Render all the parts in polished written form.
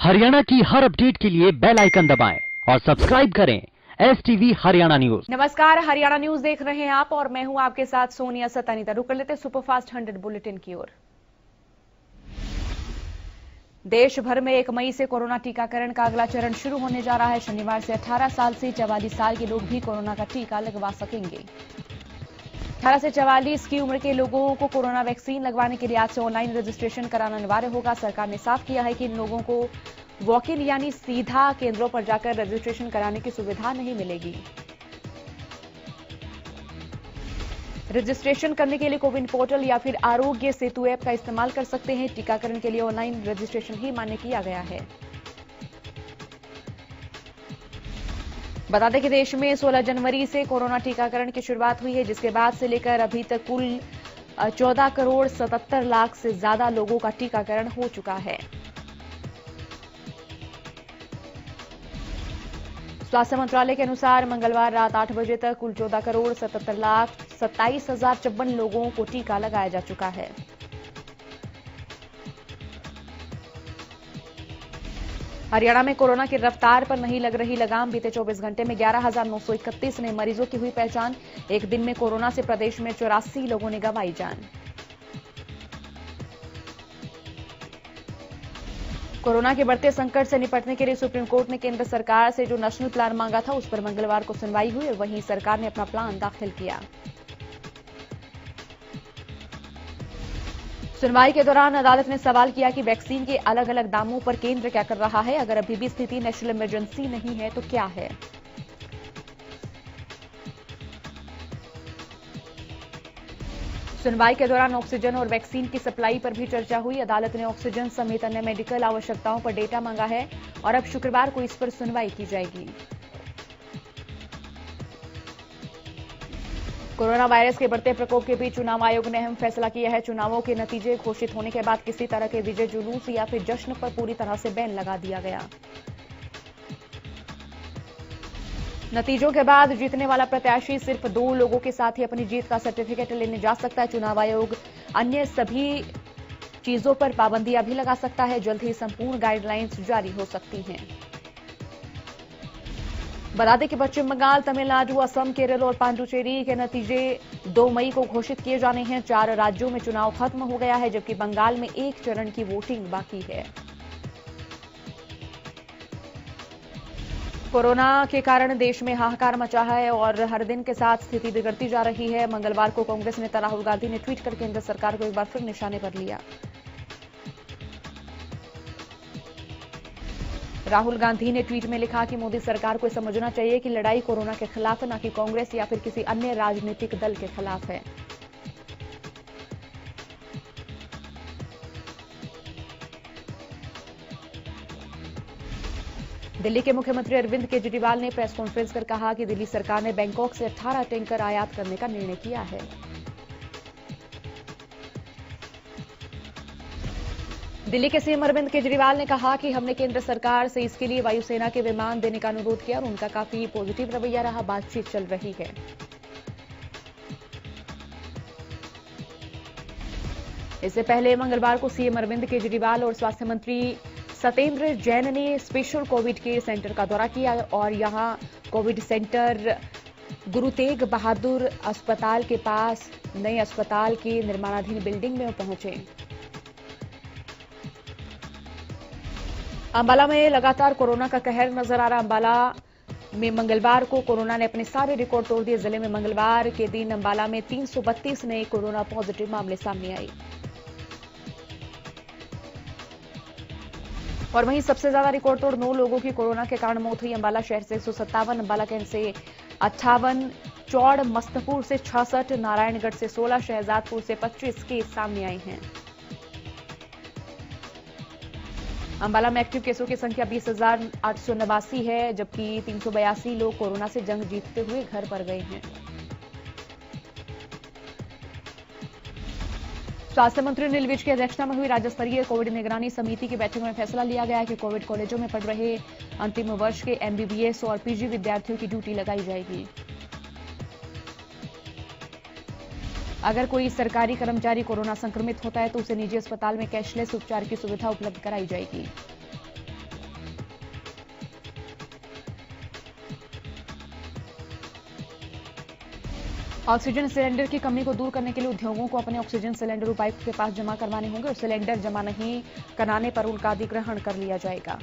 हरियाणा की हर अपडेट के लिए बेल आइकन दबाएं और सब्सक्राइब करें STV हरियाणा न्यूज। नमस्कार, हरियाणा न्यूज देख रहे हैं आप और मैं हूं आपके साथ सोनिया सतानीता। रुक कर लेते सुपरफास्ट 100 बुलेटिन की ओर। देश भर में 1 मई से कोरोना टीकाकरण का अगला चरण शुरू होने जा रहा है। शनिवार से 18 साल से 44 साल के लोग भी कोरोना का टीका लगवा सकेंगे। 18 से 44 की उम्र के लोगों को कोरोना वैक्सीन लगवाने के लिए आज से ऑनलाइन रजिस्ट्रेशन कराना अनिवार्य होगा। सरकार ने साफ किया है कि इन लोगों को वॉक इन यानी सीधा केंद्रों पर जाकर रजिस्ट्रेशन कराने की सुविधा नहीं मिलेगी। रजिस्ट्रेशन करने के लिए कोविन पोर्टल या फिर आरोग्य सेतु ऐप का इस्तेमाल कर सकते हैं। टीकाकरण के लिए ऑनलाइन रजिस्ट्रेशन ही मान्य किया गया है। बता दें कि देश में 16 जनवरी से कोरोना टीकाकरण की शुरुआत हुई है, जिसके बाद से लेकर अभी तक कुल 14 करोड़ 77 लाख से ज्यादा लोगों का टीकाकरण हो चुका है। स्वास्थ्य मंत्रालय के अनुसार मंगलवार रात 8 बजे तक कुल 14 करोड़ 77 लाख 27,054 लोगों को टीका लगाया जा चुका है। हरियाणा में कोरोना की रफ्तार पर नहीं लग रही लगाम। बीते 24 घंटे में 11,931 नए मरीजों की हुई पहचान। एक दिन में कोरोना से प्रदेश में 84 लोगों ने गंवाई जान। कोरोना के बढ़ते संकट से निपटने के लिए सुप्रीम कोर्ट ने केंद्र सरकार से जो नेशनल प्लान मांगा था, उस पर मंगलवार को सुनवाई हुई और वहीं सरकार ने अपना प्लान दाखिल किया। सुनवाई के दौरान अदालत ने सवाल किया कि वैक्सीन के अलग अलग दामों पर केंद्र क्या कर रहा है। अगर अभी भी स्थिति नेशनल इमरजेंसी नहीं है तो क्या है। सुनवाई के दौरान ऑक्सीजन और वैक्सीन की सप्लाई पर भी चर्चा हुई। अदालत ने ऑक्सीजन समेत अन्य मेडिकल आवश्यकताओं पर डेटा मांगा है और अब शुक्रवार को इस पर सुनवाई की जाएगी। कोरोना वायरस के बढ़ते प्रकोप के बीच चुनाव आयोग ने अहम फैसला किया है। चुनावों के नतीजे घोषित होने के बाद किसी तरह के विजय जुलूस या फिर जश्न पर पूरी तरह से बैन लगा दिया गया। नतीजों के बाद जीतने वाला प्रत्याशी सिर्फ 2 लोगों के साथ ही अपनी जीत का सर्टिफिकेट लेने जा सकता है। चुनाव आयोग अन्य सभी चीजों पर पाबंदियां भी लगा सकता है। जल्द ही संपूर्ण गाइडलाइंस जारी हो सकती हैं। बता दें कि पश्चिम बंगाल, तमिलनाडु, असम, केरल और पांडुचेरी के नतीजे 2 मई को घोषित किए जाने हैं। 4 राज्यों में चुनाव खत्म हो गया है, जबकि बंगाल में 1 चरण की वोटिंग बाकी है। कोरोना के कारण देश में हाहाकार मचा है और हर दिन के साथ स्थिति बिगड़ती जा रही है। मंगलवार को कांग्रेस नेता राहुल गांधी ने ट्वीट कर केंद्र सरकार को एक बार फिर निशाने पर लिया। राहुल गांधी ने ट्वीट में लिखा कि मोदी सरकार को समझना चाहिए कि लड़ाई कोरोना के खिलाफ न कि कांग्रेस या फिर किसी अन्य राजनीतिक दल के खिलाफ है। दिल्ली के मुख्यमंत्री अरविंद केजरीवाल ने प्रेस कॉन्फ्रेंस कर कहा कि दिल्ली सरकार ने बैंकॉक से 18 टैंकर आयात करने का निर्णय किया है। दिल्ली के सीएम अरविंद केजरीवाल ने कहा कि हमने केंद्र सरकार से इसके लिए वायुसेना के विमान देने का अनुरोध किया और उनका काफी पॉजिटिव रवैया रहा। बातचीत चल रही है। इससे पहले मंगलवार को सीएम अरविंद केजरीवाल और स्वास्थ्य मंत्री सत्येंद्र जैन ने स्पेशल कोविड केयर सेंटर का दौरा किया और यहां कोविड सेंटर गुरु तेग बहादुर अस्पताल के पास नए अस्पताल की निर्माणाधीन बिल्डिंग में पहुंचे। अंबाला में लगातार कोरोना का कहर नजर आ रहा। अंबाला में मंगलवार को कोरोना ने अपने सारे रिकॉर्ड तोड़ दिए। जिले में मंगलवार के दिन अंबाला में 332 नए कोरोना पॉजिटिव मामले सामने आए और वहीं सबसे ज्यादा रिकॉर्ड तोड़ 9 लोगों की कोरोना के कारण मौत हुई। अंबाला शहर से 157, अंबाला कैंट से 58, चौड़ मस्तपुर से 66, नारायणगढ़ से 16, शहजादपुर से 25 केस सामने आए हैं। अंबाला में एक्टिव केसों की संख्या 20,889 है, जबकि 382 लोग कोरोना से जंग जीतते हुए घर पर गए हैं। स्वास्थ्य मंत्री अनिल विज की अध्यक्षता में हुई राज्य स्तरीय कोविड निगरानी समिति की बैठक में फैसला लिया गया है कि कोविड कॉलेजों में पढ़ रहे अंतिम वर्ष के MBBS और PG विद्यार्थियों की ड्यूटी लगाई जाएगी। अगर कोई सरकारी कर्मचारी कोरोना संक्रमित होता है तो उसे निजी अस्पताल में कैशलेस उपचार की सुविधा उपलब्ध कराई जाएगी। ऑक्सीजन सिलेंडर की कमी को दूर करने के लिए उद्योगों को अपने ऑक्सीजन सिलेंडर उपायुक्त के पास जमा करवाने होंगे और सिलेंडर जमा नहीं कराने पर उनका अधिग्रहण कर लिया जाएगा।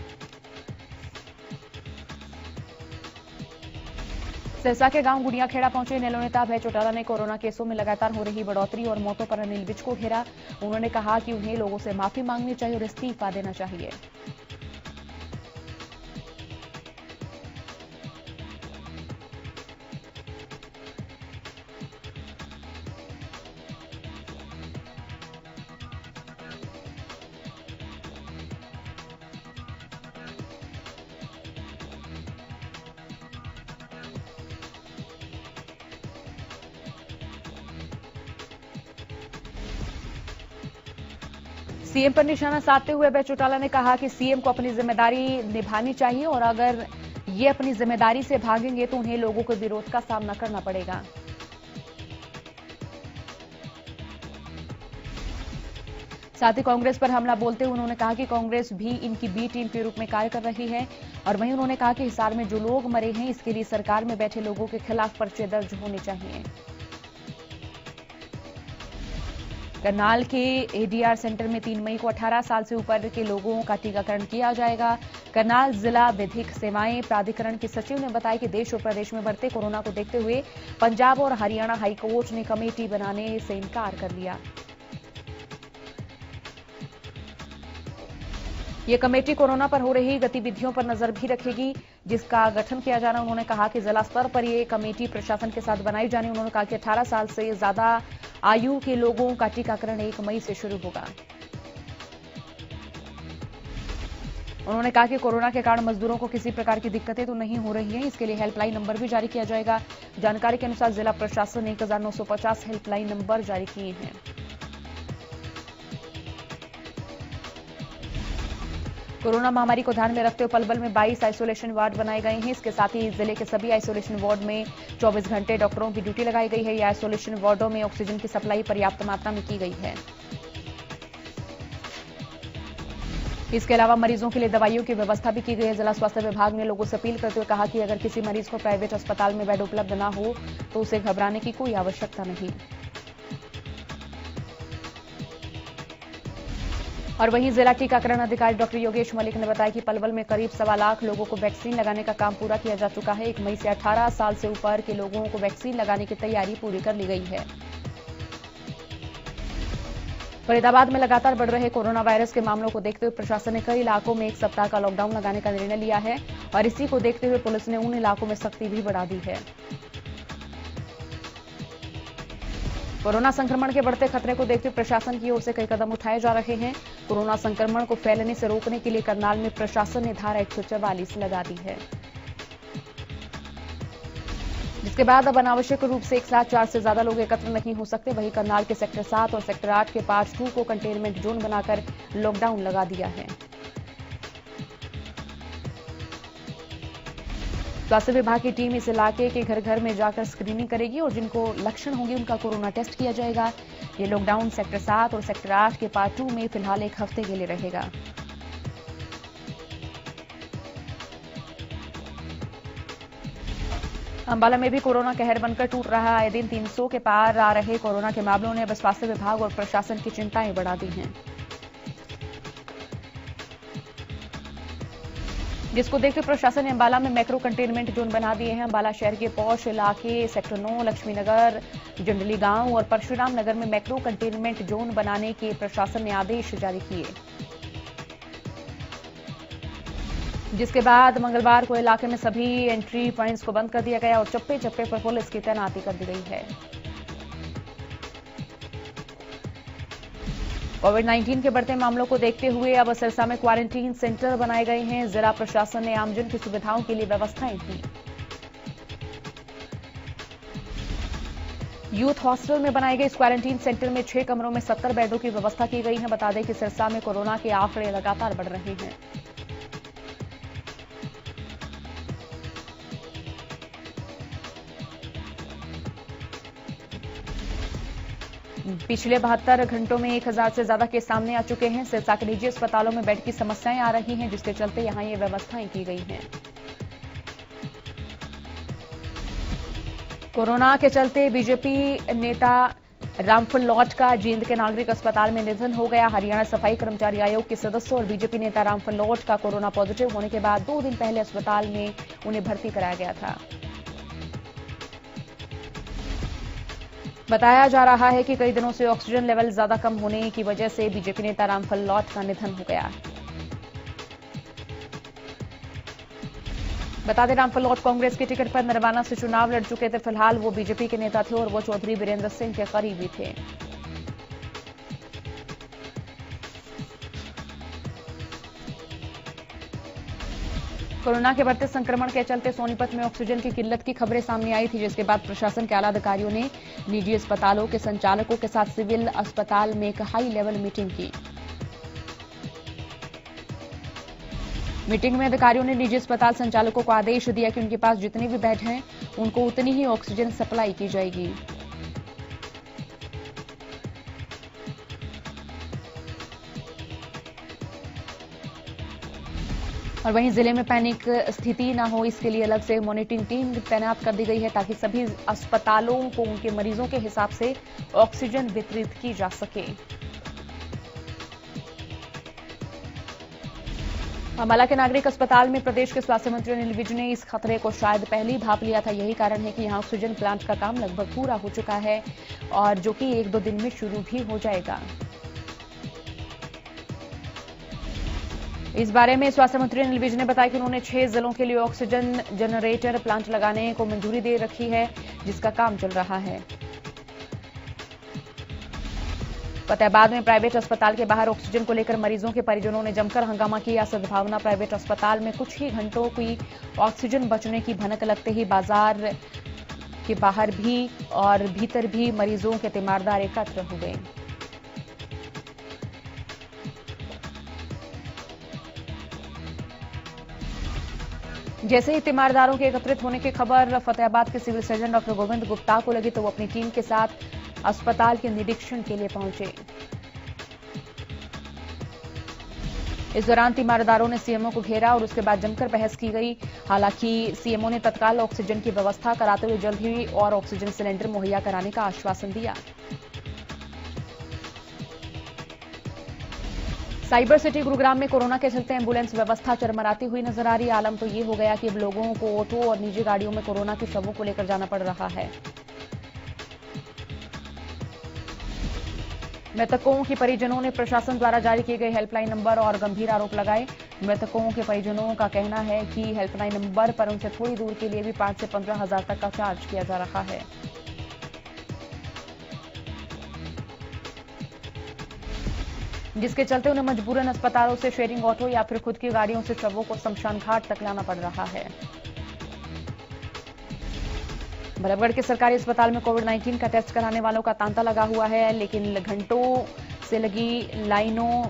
सिरसा के गांव गुड़ियाखेड़ा पहुंचे नेलो नेता अभय चौटाला ने कोरोना केसों में लगातार हो रही बढ़ोतरी और मौतों पर अनिल विज को घेरा। उन्होंने कहा कि उन्हें लोगों से माफी मांगनी चाहिए और इस्तीफा देना चाहिए। सीएम पर निशाना साधते हुए अभय चौटाला ने कहा कि सीएम को अपनी जिम्मेदारी निभानी चाहिए और अगर ये अपनी जिम्मेदारी से भागेंगे तो उन्हें लोगों के विरोध का सामना करना पड़ेगा। साथ ही कांग्रेस पर हमला बोलते हुए उन्होंने कहा कि कांग्रेस भी इनकी बी टीम के रूप में कार्य कर रही है और वहीं उन्होंने कहा कि हिसार में जो लोग मरे हैं इसके लिए सरकार में बैठे लोगों के खिलाफ पर्चे दर्ज होने चाहिए। करनाल के एडीआर सेंटर में 3 मई को 18 साल से ऊपर के लोगों का टीकाकरण किया जाएगा। करनाल जिला विधिक सेवाएं प्राधिकरण के सचिव ने बताया कि देश और प्रदेश में बढ़ते कोरोना को देखते हुए पंजाब और हरियाणा हाईकोर्ट ने कमेटी बनाने से इनकार कर लिया। ये कमेटी कोरोना पर हो रही गतिविधियों पर नजर भी रखेगी, जिसका गठन किया जाना। उन्होंने कहा कि जिला स्तर पर यह कमेटी प्रशासन के साथ बनाई जानी। उन्होंने कहा कि 18 साल से ज्यादा आयु के लोगों का टीकाकरण 1 मई से शुरू होगा। उन्होंने कहा कि कोरोना के कारण मजदूरों को किसी प्रकार की दिक्कतें तो नहीं हो रही हैं, इसके लिए हेल्पलाइन नंबर भी जारी किया जाएगा। जानकारी के अनुसार जिला प्रशासन ने 1950 हेल्पलाइन नंबर जारी किए हैं। कोरोना महामारी को ध्यान में रखते हुए पलवल में 22 आइसोलेशन वार्ड बनाए गए हैं। इसके साथ ही जिले के सभी आइसोलेशन वार्ड में 24 घंटे डॉक्टरों की ड्यूटी लगाई गई है। ये आइसोलेशन वार्डों में ऑक्सीजन की सप्लाई पर्याप्त मात्रा में की गई है। इसके अलावा मरीजों के लिए दवाइयों की व्यवस्था भी की गई है। जिला स्वास्थ्य विभाग ने लोगों से अपील करते हुए कहा कि अगर किसी मरीज को प्राइवेट अस्पताल में बेड उपलब्ध न हो तो उसे घबराने की कोई आवश्यकता नहीं। और वहीं जिला टीकाकरण अधिकारी डॉक्टर योगेश मलिक ने बताया कि पलवल में करीब 1.25 लाख लोगों को वैक्सीन लगाने का काम पूरा किया जा चुका है। 1 मई से 18 साल से ऊपर के लोगों को वैक्सीन लगाने की तैयारी पूरी कर ली गई है। फरीदाबाद में लगातार बढ़ रहे कोरोना वायरस के मामलों को देखते हुए प्रशासन ने कई इलाकों में 1 सप्ताह का लॉकडाउन लगाने का निर्णय लिया है और इसी को देखते हुए पुलिस ने उन इलाकों में सख्ती भी बढ़ा दी है। कोरोना संक्रमण के बढ़ते खतरे को देखते हुए प्रशासन की ओर से कई कदम उठाए जा रहे हैं। कोरोना संक्रमण को फैलने से रोकने के लिए करनाल में प्रशासन ने धारा 144 लगा दी है, जिसके बाद अब अनावश्यक रूप से एक साथ 4 से ज्यादा लोग एकत्र नहीं हो सकते। वहीं करनाल के सेक्टर 7 और सेक्टर 8 के पार्ट 2 को कंटेनमेंट जोन बनाकर लॉकडाउन लगा दिया है। स्वास्थ्य विभाग की टीम इस इलाके के घर घर में जाकर स्क्रीनिंग करेगी और जिनको लक्षण होंगे उनका कोरोना टेस्ट किया जाएगा। ये लॉकडाउन सेक्टर 7 और सेक्टर 8 के पार्ट 2 में फिलहाल 1 हफ्ते के लिए रहेगा। अंबाला में भी कोरोना कहर बनकर टूट रहा है। आए दिन 300 के पार आ रहे कोरोना के मामलों ने अब स्वास्थ्य विभाग और प्रशासन की चिंताएं बढ़ा दी हैं, जिसको देखते प्रशासन ने अंबाला में मैक्रो कंटेनमेंट जोन बना दिए हैं। अंबाला शहर के पौष इलाके सेक्टर 9, लक्ष्मीनगर, जंडली गांव और परशुराम नगर में मैक्रो कंटेनमेंट जोन बनाने के प्रशासन ने आदेश जारी किए, जिसके बाद मंगलवार को इलाके में सभी एंट्री पॉइंट्स को बंद कर दिया गया और चप्पे चप्पे पर पुलिस की तैनाती कर दी गई है। कोविड-19 के बढ़ते मामलों को देखते हुए अब सिरसा में क्वारंटीन सेंटर बनाए गए हैं। जिला प्रशासन ने आमजन की सुविधाओं के लिए व्यवस्थाएं की। यूथ हॉस्टल में बनाए गए इस क्वारंटीन सेंटर में 6 कमरों में 70 बेडों की व्यवस्था की गई है। बता दें कि सिरसा में कोरोना के आंकड़े लगातार बढ़ रहे हैं। पिछले 72 घंटों में 1000 से ज्यादा केस सामने आ चुके हैं। सिरसा के निजी अस्पतालों में बेड की समस्याएं आ रही हैं, जिसके चलते यहां ये व्यवस्थाएं की गई हैं। कोरोना के चलते बीजेपी नेता रामफल लॉट का जींद के नागरिक अस्पताल में निधन हो गया। हरियाणा सफाई कर्मचारी आयोग के सदस्य और बीजेपी नेता रामफल लॉट का कोरोना पॉजिटिव होने के बाद 2 दिन पहले अस्पताल में उन्हें भर्ती कराया गया था। बताया जा रहा है कि कई दिनों से ऑक्सीजन लेवल ज्यादा कम होने की वजह से बीजेपी नेता रामफल लॉट का निधन हो गया। बता दें, रामफल लॉट कांग्रेस की टिकट पर नरवाना से चुनाव लड़ चुके थे। फिलहाल वो बीजेपी के नेता थे और वो चौधरी बीरेंद्र सिंह के करीबी थे। कोरोना के बढ़ते संक्रमण के चलते सोनीपत में ऑक्सीजन की किल्लत की खबरें सामने आई थी, जिसके बाद प्रशासन के आला अधिकारियों ने निजी अस्पतालों के संचालकों के साथ सिविल अस्पताल में एक हाई लेवल मीटिंग की। मीटिंग में अधिकारियों ने निजी अस्पताल संचालकों को आदेश दिया कि उनके पास जितने भी बेड हैं उनको उतनी ही ऑक्सीजन सप्लाई की जाएगी। और वहीं जिले में पैनिक स्थिति न हो, इसके लिए अलग से मॉनिटरिंग टीम तैनात कर दी गई है ताकि सभी अस्पतालों को उनके मरीजों के हिसाब से ऑक्सीजन वितरित की जा सके। अंबाला के नागरिक अस्पताल में प्रदेश के स्वास्थ्य मंत्री अनिल विज ने इस खतरे को शायद पहले ही भांप लिया था। यही कारण है कि यहां ऑक्सीजन प्लांट का काम लगभग पूरा हो चुका है और जो कि 1-2 दिन में शुरू भी हो जाएगा। इस बारे में स्वास्थ्य मंत्री अनिल विज ने बताया कि उन्होंने 6 जिलों के लिए ऑक्सीजन जनरेटर प्लांट लगाने को मंजूरी दे रखी है, जिसका काम चल रहा है। फतेहाबाद में प्राइवेट अस्पताल के बाहर ऑक्सीजन को लेकर मरीजों के परिजनों ने जमकर हंगामा किया। सद्भावना प्राइवेट अस्पताल में कुछ ही घंटों की ऑक्सीजन बचने की भनक लगते ही बाजार के बाहर भी और भीतर भी मरीजों के तीमारदार एकत्र हो गए। जैसे ही तीमारदारों के एकत्रित होने की खबर फतेहाबाद के civil surgeon doctor Govind Gupta को लगी तो वो अपनी टीम के साथ अस्पताल के निरीक्षण के लिए पहुंचे। इस दौरान तीमारदारों ने सीएमओ को घेरा और उसके बाद जमकर बहस की गई। हालांकि सीएमओ ने तत्काल ऑक्सीजन की व्यवस्था कराते हुए जल्द ही और ऑक्सीजन सिलेंडर मुहैया कराने का आश्वासन दिया। साइबर सिटी गुरुग्राम में कोरोना के चलते एम्बुलेंस व्यवस्था चरमराती हुई नजर आ रही है। आलम तो ये हो गया कि अब लोगों को ऑटो और निजी गाड़ियों में कोरोना के शवों को लेकर जाना पड़ रहा है। मृतकों के परिजनों ने प्रशासन द्वारा जारी किए गए हेल्पलाइन नंबर और गंभीर आरोप लगाए। मृतकों के परिजनों का कहना है कि हेल्पलाइन नंबर पर उनसे थोड़ी दूर के लिए भी 5 से 15 हजार तक का चार्ज किया जा रहा है। जिसके चलते उन्हें मजबूरन अस्पतालों से शेयरिंग ऑटो या फिर खुद की गाड़ियों से शवों को शमशान घाट तक लाना पड़ रहा है। बल्लभगढ़ के सरकारी अस्पताल में कोविड-19 का टेस्ट कराने वालों का तांता लगा हुआ है, लेकिन घंटों से लगी लाइनों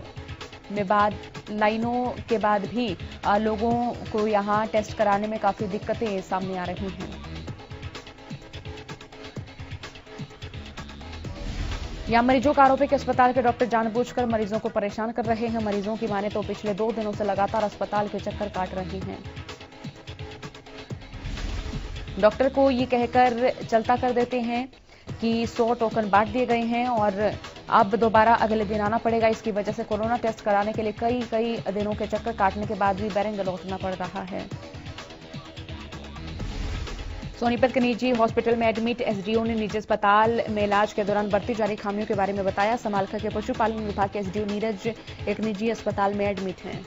के बाद भी लोगों को यहां टेस्ट कराने में काफी दिक्कतें सामने आ रही हैं। यहां मरीजों का आरोप है कि अस्पताल के डॉक्टर जानबूझकर मरीजों को परेशान कर रहे हैं। मरीजों की माने तो पिछले 2 दिनों से लगातार अस्पताल के चक्कर काट रहे हैं। डॉक्टर को ये कहकर चलता कर देते हैं कि 100 टोकन बांट दिए गए हैं और अब दोबारा अगले दिन आना पड़ेगा। इसकी वजह से कोरोना टेस्ट कराने के लिए कई दिनों के चक्कर काटने के बाद भी बैरंग लौटना पड़ रहा है। सोनीपत के निजी हॉस्पिटल में एडमिट एसडीओ ने निजी अस्पताल में इलाज के दौरान बढ़ती जा रही खामियों के बारे में बताया। समालखा के पशुपालन विभाग के एसडीओ नीरज एक निजी अस्पताल में एडमिट हैं।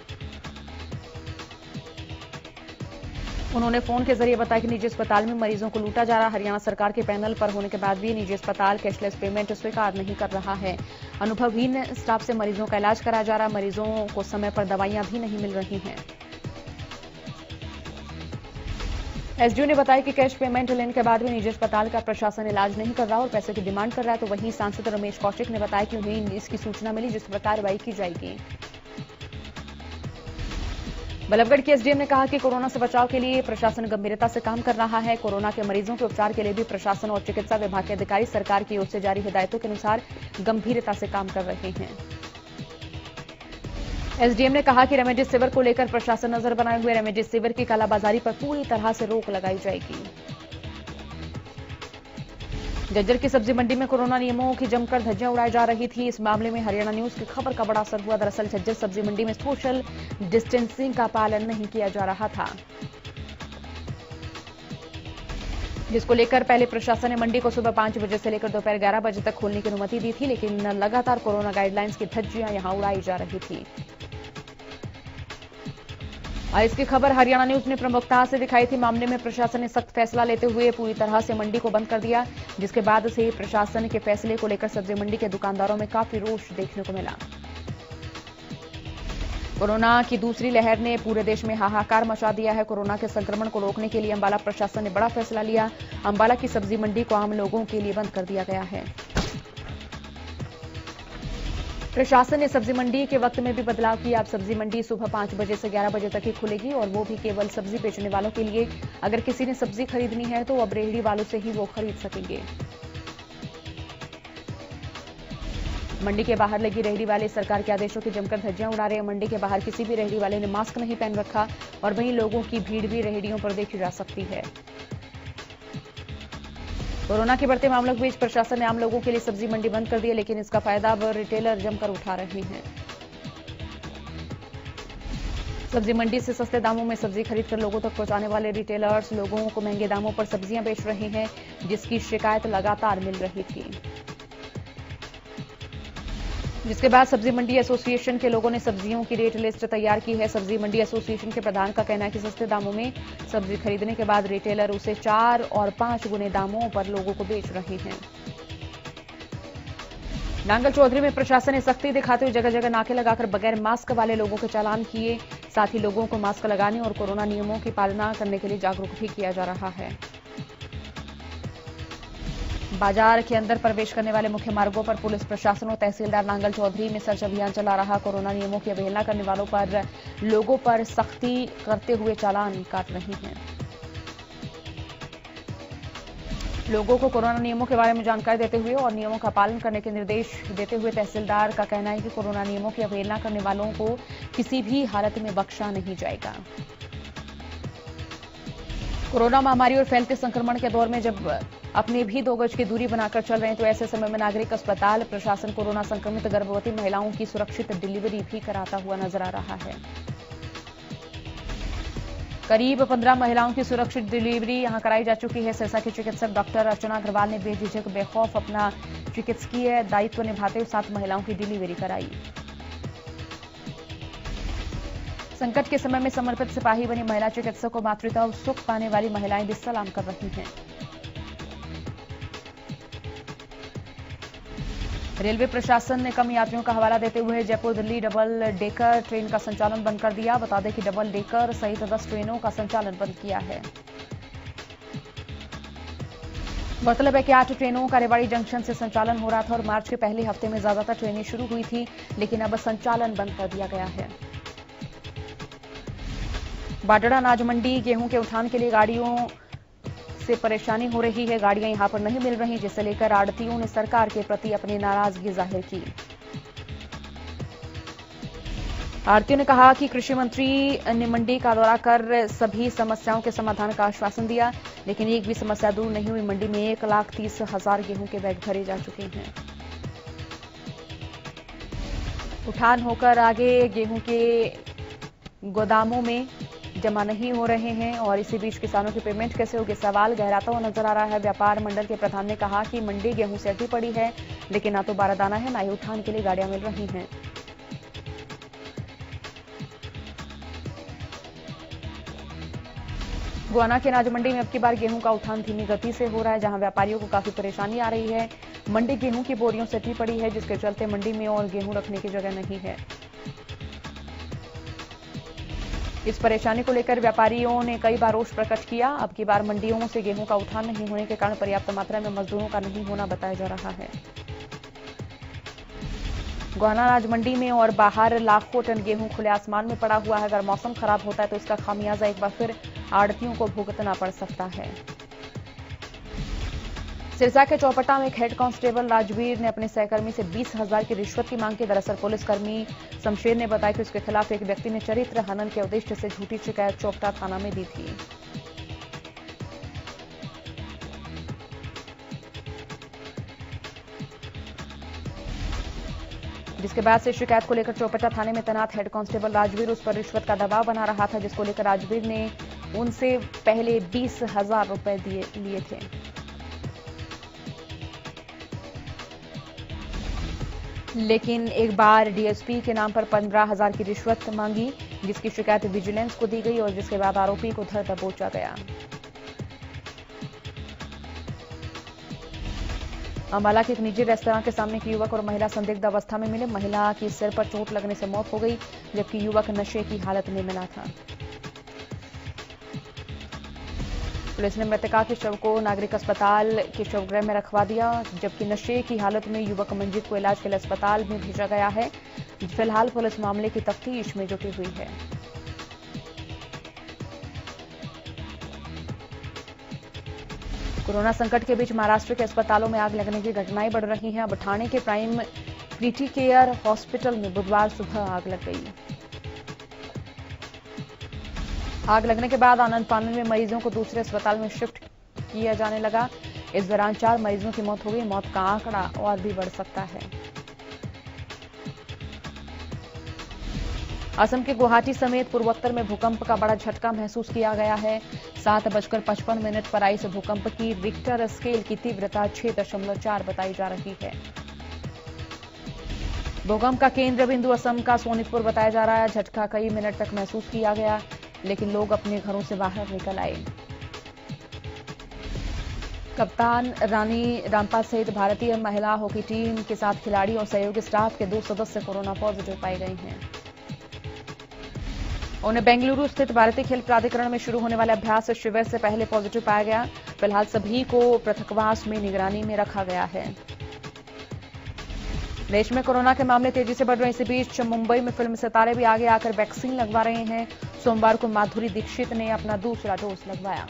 उन्होंने फोन के जरिए बताया कि निजी अस्पताल में मरीजों को लूटा जा रहा। हरियाणा सरकार के पैनल पर होने के बाद भी निजी अस्पताल कैशलेस पेमेंट स्वीकार नहीं कर रहा है। अनुभवहीन स्टाफ से मरीजों का इलाज कराया जा रहा। मरीजों को समय पर दवाइयां भी नहीं मिल रही हैं। एसडीओ ने बताया कि कैश पेमेंट लेने के बाद भी निजी अस्पताल का प्रशासन इलाज नहीं कर रहा और पैसे की डिमांड कर रहा है। तो वहीं सांसद रमेश कौशिक ने बताया कि उन्हें इसकी सूचना मिली, जिस पर कार्रवाई की जाएगी। बल्लभगढ़ के एसडीएम ने कहा कि कोरोना से बचाव के लिए प्रशासन गंभीरता से काम कर रहा है। कोरोना के मरीजों के उपचार के लिए भी प्रशासन और चिकित्सा विभाग के अधिकारी सरकार की ओर से जारी हिदायतों के अनुसार गंभीरता से काम कर रहे हैं। एसडीएम ने कहा कि रेमडेसिविर को लेकर प्रशासन नजर बनाए हुए रेमडेसिविर की कालाबाजारी पर पूरी तरह से रोक लगाई जाएगी। जज्जर की सब्जी मंडी में कोरोना नियमों की जमकर धज्जियां उड़ाई जा रही थी। इस मामले में हरियाणा न्यूज की खबर का बड़ा असर हुआ। दरअसल झज्जर सब्जी मंडी में सोशल डिस्टेंसिंग का पालन नहीं किया जा रहा था, जिसको लेकर पहले प्रशासन ने मंडी को सुबह 5 बजे से लेकर दोपहर 11 बजे तक खोलने की अनुमति दी थी, लेकिन लगातार कोरोना गाइडलाइंस की धज्जियां यहां उड़ाई जा रही थी। और इसकी खबर हरियाणा न्यूज ने प्रमुखता से दिखाई थी। मामले में प्रशासन ने सख्त फैसला लेते हुए पूरी तरह से मंडी को बंद कर दिया, जिसके बाद से प्रशासन के फैसले को लेकर सब्जी मंडी के दुकानदारों में काफी रोष देखने को मिला। कोरोना की दूसरी लहर ने पूरे देश में हाहाकार मचा दिया है। कोरोना के संक्रमण को रोकने के लिए अंबाला प्रशासन ने बड़ा फैसला लिया। अंबाला की सब्जी मंडी को आम लोगों के लिए बंद कर दिया गया है। प्रशासन ने सब्जी मंडी के वक्त में भी बदलाव किया। अब सब्जी मंडी सुबह 5 बजे से 11 बजे तक ही खुलेगी, और वो भी केवल सब्जी बेचने वालों के लिए। अगर किसी ने सब्जी खरीदनी है तो अब रेहड़ी वालों से ही वो खरीद सकेंगे। मंडी के बाहर लगी रेहड़ी वाले सरकार के आदेशों की जमकर धज्जियां उड़ा रहे हैं। मंडी के बाहर किसी भी रेहड़ी वाले ने मास्क नहीं पहन रखा, और वहीं लोगों की भीड़ भी रेहड़ियों पर देखी जा सकती है। कोरोना के बढ़ते मामलों के बीच प्रशासन ने आम लोगों के लिए सब्जी मंडी बंद कर दी है, लेकिन इसका फायदा अब रिटेलर जमकर उठा रहे हैं। सब्जी मंडी से सस्ते दामों में सब्जी खरीदकर लोगों तक पहुंचाने वाले रिटेलर्स लोगों को महंगे दामों पर सब्जियां बेच रहे हैं, जिसकी शिकायत लगातार मिल रही थी। जिसके बाद सब्जी मंडी एसोसिएशन के लोगों ने सब्जियों की रेट लिस्ट तैयार की है। सब्जी मंडी एसोसिएशन के प्रधान का कहना है कि सस्ते दामों में सब्जी खरीदने के बाद रिटेलर उसे 4 और 5 गुने दामों पर लोगों को बेच रहे हैं। नांगल चौधरी में प्रशासन ने सख्ती दिखाते हुए जगह जगह नाके लगाकर बगैर मास्क वाले लोगों के चालान किए। साथ ही लोगों को मास्क लगाने और कोरोना नियमों की पालना करने के लिए जागरूक भी किया जा रहा है। बाजार के अंदर प्रवेश करने वाले मुख्य मार्गों पर पुलिस प्रशासन और तहसीलदार नांगल चौधरी में सर्च अभियान चला रहा। कोरोना नियमों की अवहेलना करने वालों पर लोगों पर सख्ती करते हुए चालान काट रही हैं। लोगों को कोरोना नियमों के बारे में जानकारी देते हुए और नियमों का पालन करने के निर्देश देते हुए तहसीलदार का कहना है कि कोरोना नियमों की अवहेलना करने वालों को किसी भी हालत में बख्शा नहीं जाएगा। कोरोना महामारी और फैलते संक्रमण के दौर में जब अपने भी 2 गज की दूरी बनाकर चल रहे हैं, तो ऐसे समय में नागरिक अस्पताल प्रशासन कोरोना संक्रमित गर्भवती महिलाओं की सुरक्षित डिलीवरी भी कराता हुआ नजर आ रहा है। करीब 15 महिलाओं की सुरक्षित डिलीवरी यहां कराई जा चुकी है। सिरसा की चिकित्सक डॉक्टर अर्चना अग्रवाल ने बेझिझक बेखौफ अपना चिकित्सकीय दायित्व निभाते हुए 7 महिलाओं की डिलीवरी कराई। संकट के समय में समर्पित सिपाही बनी महिला चिकित्सक को मातृत्व सुख पाने वाली महिलाएं भी सलाम कर रही हैं। रेलवे प्रशासन ने कम यात्रियों का हवाला देते हुए Jaipur Delhi double decker train का संचालन बंद कर दिया। बता दें कि डबल डेकर सहित 10 ट्रेनों का संचालन बंद किया है। गौरतलब है कि 8 ट्रेनों का रेवाड़ी जंक्शन से संचालन हो रहा था और मार्च के पहले हफ्ते में ज्यादातर ट्रेनें शुरू हुई थी, लेकिन अब संचालन बंद कर दिया गया है। बाडड़ा अनाज मंडी गेहूं के उठान के लिए गाड़ियों से परेशानी हो रही है। गाड़ियां यहां पर नहीं मिल रही, जिसे लेकर आढ़तियों ने सरकार के प्रति अपनी नाराजगी जाहिर की। आढ़तियों ने कहा कि कृषि मंत्री ने मंडी का दौरा कर सभी समस्याओं के समाधान का आश्वासन दिया, लेकिन एक भी समस्या दूर नहीं हुई। मंडी में 1,30,000 गेहूं के बैग भरे जा चुके हैं। उठान होकर आगे गेहूं के गोदामों में जमा नहीं हो रहे हैं, और इसी बीच किसानों की पेमेंट कैसे होगी, सवाल गहराता हुआ नजर आ रहा है। व्यापार मंडल के प्रधान ने कहा कि मंडी गेहूं से अटी पड़ी है, लेकिन ना तो बारदाना है, ना ही उठान के लिए गाड़ियां मिल रही हैं। गुआना की अनाज मंडी में अब की बार गेहूं का उठान धीमी गति से हो रहा है, जहां व्यापारियों को काफी परेशानी आ रही है। मंडी गेहूं की बोरियों से अटी पड़ी है, जिसके चलते मंडी में और गेहूं रखने की जगह नहीं है। इस परेशानी को लेकर व्यापारियों ने कई बार रोष प्रकट किया। अब की बार मंडियों से गेहूं का उठान नहीं होने के कारण पर्याप्त मात्रा में मजदूरों का नहीं होना बताया जा रहा है। गोहाना अनाज मंडी में और बाहर लाखों टन गेहूं खुले आसमान में पड़ा हुआ है। अगर मौसम खराब होता है तो इसका खामियाजा एक बार फिर आढ़तियों को भुगतना पड़ सकता है। सिरसा के चौपटा में एक हेड कांस्टेबल राजवीर ने अपने सहकर्मी से 20,000 की रिश्वत की मांग की। दरअसल पुलिसकर्मी शमशेर ने बताया कि उसके खिलाफ एक व्यक्ति ने चरित्र हनन के उद्देश्य से झूठी शिकायत चौपटा थाना में दी थी। जिसके बाद से शिकायत को लेकर चौपटा थाने में तैनात हेड कांस्टेबल राजवीर उस पर रिश्वत का दबाव बना रहा था, जिसको लेकर राजवीर ने उनसे पहले 20,000 रुपए लिए थे। लेकिन एक बार डीएसपी के नाम पर 15,000 की रिश्वत मांगी, जिसकी शिकायत विजिलेंस को दी गई और जिसके बाद आरोपी को धर दबोचा गया। अंबाला के एक निजी रेस्तरां के सामने एक युवक और महिला संदिग्ध अवस्था में मिले। महिला की सिर पर चोट लगने से मौत हो गई, जबकि युवक नशे की हालत में मिला था। पुलिस ने मृतका के शव को नागरिक अस्पताल के शवगृह में रखवा दिया, जबकि नशे की हालत में युवक मंजीत को इलाज के लिए अस्पताल में भेजा गया है। फिलहाल पुलिस मामले की तफ्तीश में जुटी हुई है। कोरोना संकट के बीच महाराष्ट्र के अस्पतालों में आग लगने की घटनाएं बढ़ रही हैं। अब ठाणे के प्राइम क्रिटिकेयर हॉस्पिटल में बुधवार सुबह आग लग गई। आग लगने के बाद आनंद फानन में मरीजों को दूसरे अस्पताल में शिफ्ट किया जाने लगा। इस दौरान 4 मरीजों की मौत हो गई। मौत का आंकड़ा और भी बढ़ सकता है। असम के गुवाहाटी समेत पूर्वोत्तर में भूकंप का बड़ा झटका महसूस किया गया है। 7:55 पर आई इस भूकंप की रिक्टर स्केल की तीव्रता 6.4 बताई जा रही है। भूकंप का केंद्र बिंदु असम का सोनितपुर बताया जा रहा है। झटका कई मिनट तक महसूस किया गया, लेकिन लोग अपने घरों से बाहर निकल आए। कप्तान रानी रामपाल सहित भारतीय महिला हॉकी टीम के 7 खिलाड़ी और सहयोगी स्टाफ के 2 सदस्य कोरोना पॉजिटिव पाए गए हैं। उन्हें बेंगलुरु स्थित भारतीय खेल प्राधिकरण में शुरू होने वाले अभ्यास शिविर से पहले पॉजिटिव पाया गया। फिलहाल सभी को पृथकवास में निगरानी में रखा गया है। देश में कोरोना के मामले तेजी से बढ़ रहे हैं। इसी बीच मुंबई में फिल्म सितारे भी आगे आकर वैक्सीन लगवा रहे हैं। सोमवार को माधुरी दीक्षित ने अपना दूसरा डोज लगवाया।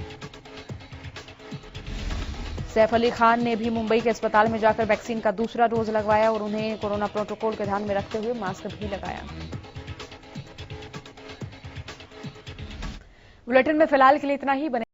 सैफ अली खान ने भी मुंबई के अस्पताल में जाकर वैक्सीन का दूसरा डोज लगवाया और उन्हें कोरोना प्रोटोकॉल के ध्यान में रखते हुए मास्क भी लगाया। बुलेटिन में फिलहाल के लिए इतना ही। बने